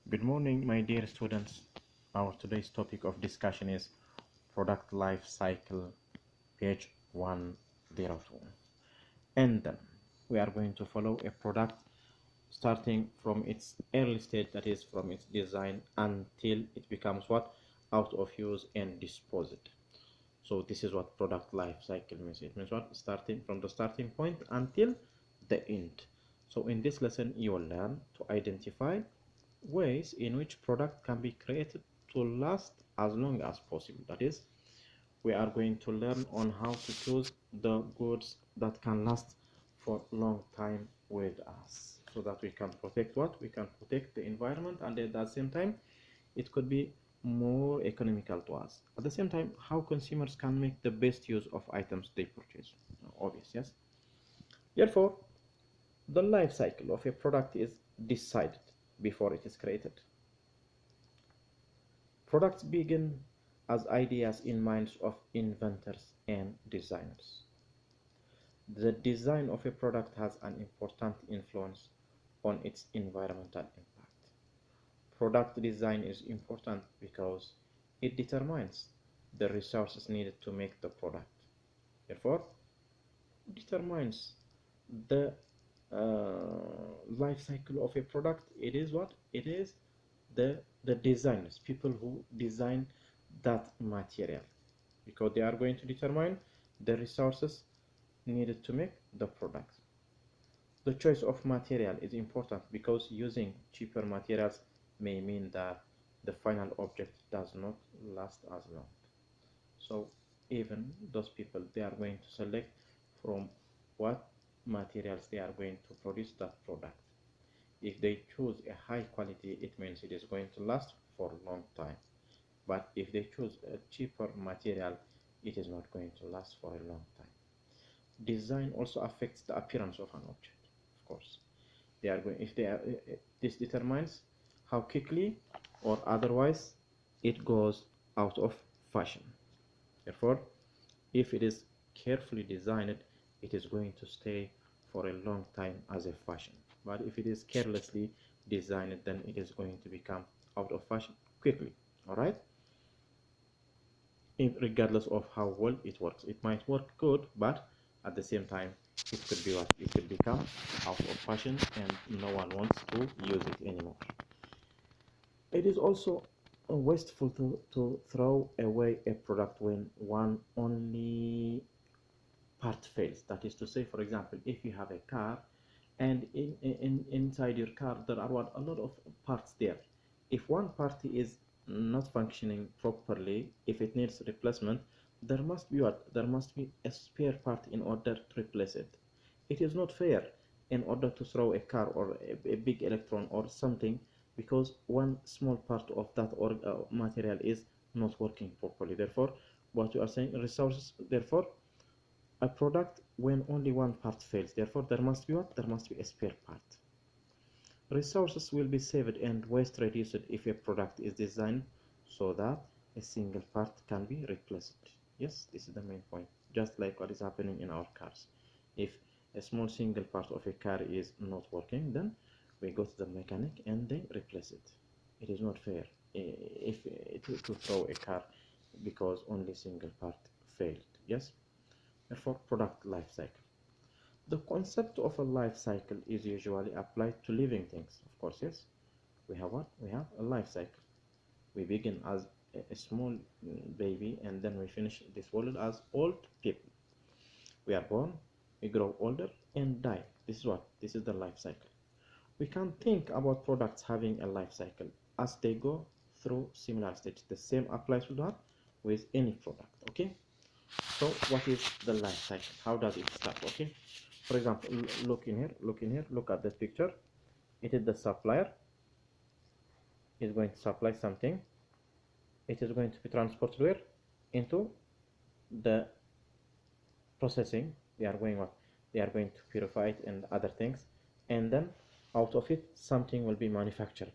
Good morning, my dear students. Our today's topic of discussion is product life cycle, page 102. And then we are going to follow a product starting from its early stage, that is from its design until it becomes what? Out of use and disposed. So this is what product life cycle means. It means what? Starting from the starting point until the end. So in this lesson, you will learn to identify ways in which product can be created to last as long as possible. That is, we are going to learn on how to choose the goods that can last for a long time with us, so that we can protect what? We can protect the environment, and at the same time it could be more economical to us. At the same time, how consumers can make the best use of items they purchase. Obvious, yes? Therefore, the life cycle of a product is decided before it is created. Products begin as ideas in minds of inventors and designers. The design of a product has an important influence on its environmental impact. Product design is important because it determines the resources needed to make the product. Therefore, determines the life cycle of a product. It is what? It is the designers, people who design that material, because they are going to determine the resources needed to make the product. The choice of material is important because using cheaper materials may mean that the final object does not last as long. So even those people, they are going to select from what materials they are going to produce that product. If they choose a high quality, it means it is going to last for a long time. But if they choose a cheaper material, it is not going to last for a long time. Design also affects the appearance of an object, of course. They are going, if they are, this determines how quickly or otherwise it goes out of fashion. Therefore, if it is carefully designed, it is going to stay for a long time as a fashion. But if it is carelessly designed, then it is going to become out of fashion quickly. All right? Regardless of how well it works, it might work good, but at the same time, it could be what? It could become out of fashion, and no one wants to use it anymore. It is also wasteful to throw away a product when one only part fails. That is to say, for example, if you have a car and inside your car there are a lot of parts there. If one part is not functioning properly, if it needs replacement, there must be what? There must be a spare part in order to replace it. It is not fair in order to throw a car or a big electron or something because one small part of that or material is not working properly. Therefore, what you are saying, resources, therefore a product when only one part fails. Therefore, there must be what? There must be a spare part. Resources will be saved and waste reduced if a product is designed so that a single part can be replaced. Yes, this is the main point. Just like what is happening in our cars. If a small single part of a car is not working, then we go to the mechanic and they replace it. It is not fair if to throw a car because only single part failed. Yes. Therefore, product life cycle. The concept of a life cycle is usually applied to living things. Of course, yes. We have what? We have a life cycle. We begin as a small baby and then we finish this world as old people. We are born, we grow older and die. This is what? This is the life cycle. We can think about products having a life cycle as they go through similar stages. The same applies with what? With any product. Okay. So what is the life cycle? How does it start? Okay, for example, look in here, look at this picture. It is the supplier is going to supply something. It is going to be transported where? Into the processing. They are going what? They are going to purify it and other things, and then out of it something will be manufactured.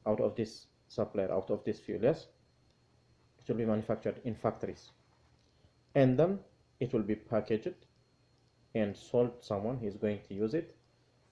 Out of this supplier, out of this fuel, yes, it will be manufactured in factories, and then it will be packaged and sold to someone. He is going to use it.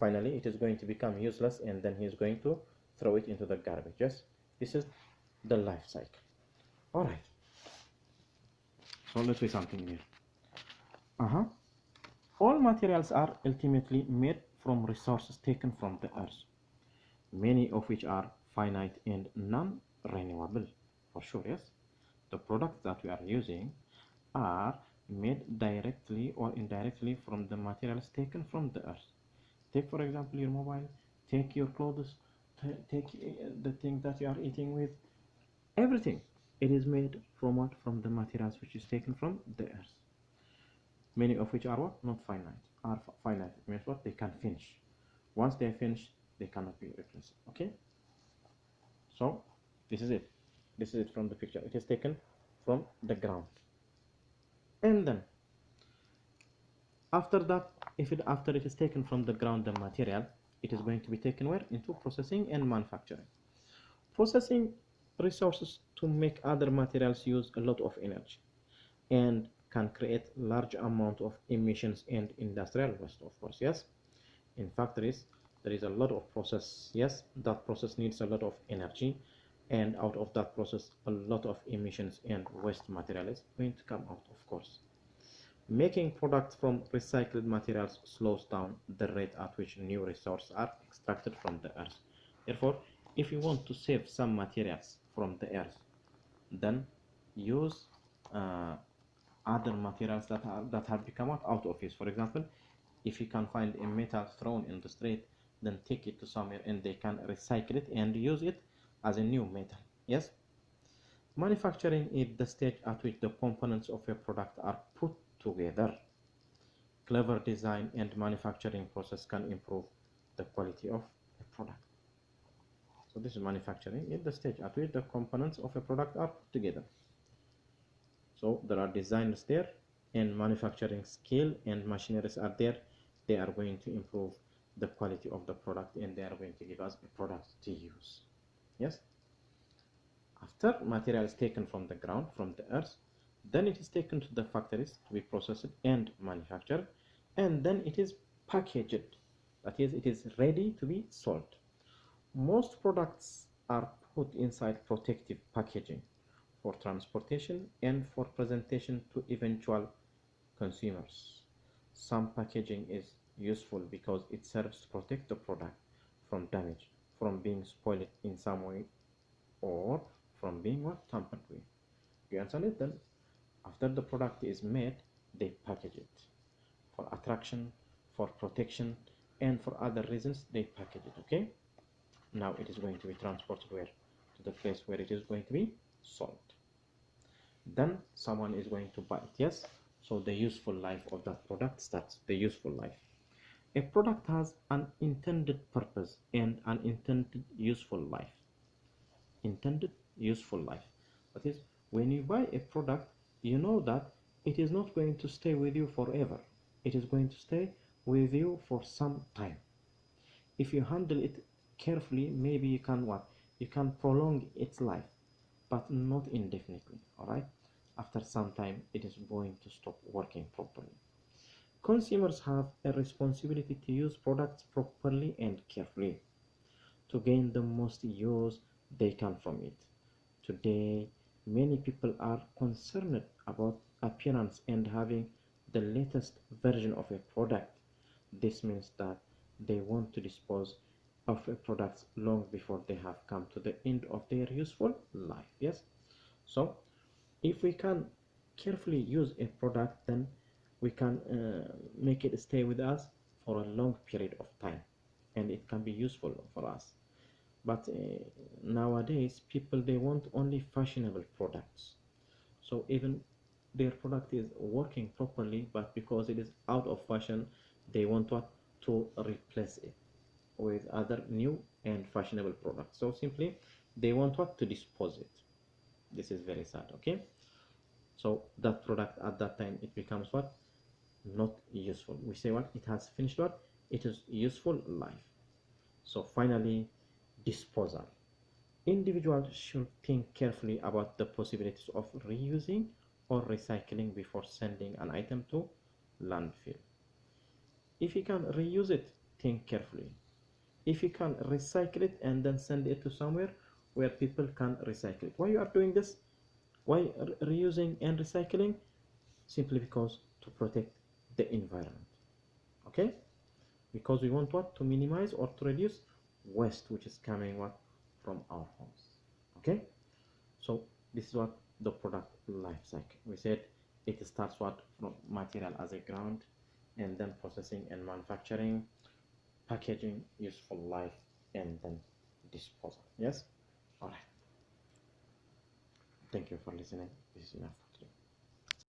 Finally, it is going to become useless, and then he is going to throw it into the garbage. Yes, this is the life cycle. All right, so let's say something here. All materials are ultimately made from resources taken from the earth, many of which are finite and non-renewable. For sure, yes. The products that we are using are made directly or indirectly from the materials taken from the earth. Take, for example, your mobile, take your clothes, take the thing that you are eating with, everything. It is made from what? From the materials which is taken from the earth. Many of which are what? Not finite. Are finite. It means what? They can finish. Once they finish, they cannot be replaced. Okay? So, this is it. This is it from the picture. It is taken from the ground. And then, after that, after it is taken from the ground, the material, it is going to be taken where? Into processing and manufacturing. Processing resources to make other materials use a lot of energy and can create large amount of emissions and industrial waste, of course. Yes, in factories there is a lot of process. Yes, that process needs a lot of energy, and out of that process a lot of emissions and waste material is going to come out, of course. Making products from recycled materials slows down the rate at which new resources are extracted from the earth. Therefore, if you want to save some materials from the earth, then use other materials that have become out of use. For example, if you can find a metal thrown in the street, then take it to somewhere and they can recycle it and use it as a new metal. Yes. Manufacturing is the stage at which the components of a product are put together. Clever design and manufacturing process can improve the quality of a product. So this is manufacturing is the stage at which the components of a product are put together. So there are designers there, and manufacturing skill and machineries are there. They are going to improve the quality of the product, and they are going to give us a product to use. Yes. After material is taken from the ground, from the earth, then it is taken to the factories to be processed and manufactured, and then it is packaged. That is, it is ready to be sold. Most products are put inside protective packaging for transportation and for presentation to eventual consumers. Some packaging is useful because it serves to protect the product from damage, from being spoiled in some way, or from being tampered with. You understand it? Then after the product is made, they package it for attraction, for protection, and for other reasons. They package it. Okay, now it is going to be transported where? To the place where it is going to be sold. Then someone is going to buy it. Yes, so the useful life of that product starts. The useful life. A product has an intended purpose and an intended useful life. Intended useful life. That is, when you buy a product, you know that it is not going to stay with you forever. It is going to stay with you for some time. If you handle it carefully, maybe you can you can prolong its life, but not indefinitely. All right, after some time it is going to stop working properly. Consumers have a responsibility to use products properly and carefully to gain the most use they can from it. Today, many people are concerned about appearance and having the latest version of a product. This means that they want to dispose of a product long before they have come to the end of their useful life. Yes, so if we can carefully use a product, then we can make it stay with us for a long period of time, and it can be useful for us. But nowadays people, they want only fashionable products. So even their product is working properly, but because it is out of fashion, they want to replace it with other new and fashionable products. So simply they want to dispose it. This is very sad. Okay, so that product at that time, it becomes not useful. We say it has finished it is useful life. So finally, disposal. Individuals should think carefully about the possibilities of reusing or recycling before sending an item to landfill. If you can reuse it, think carefully. if you can recycle it and then send it to somewhere where people can recycle it. Why you are doing this? Why reusing and recycling? Simply because to protect the environment. Okay, because we want what, to minimize or to reduce waste which is coming what, from our homes. Okay, so this is what the product life cycle. We said it starts what, from material as a ground, and then processing and manufacturing, packaging, useful life, and then disposal. Yes, all right, thank you for listening. This is enough.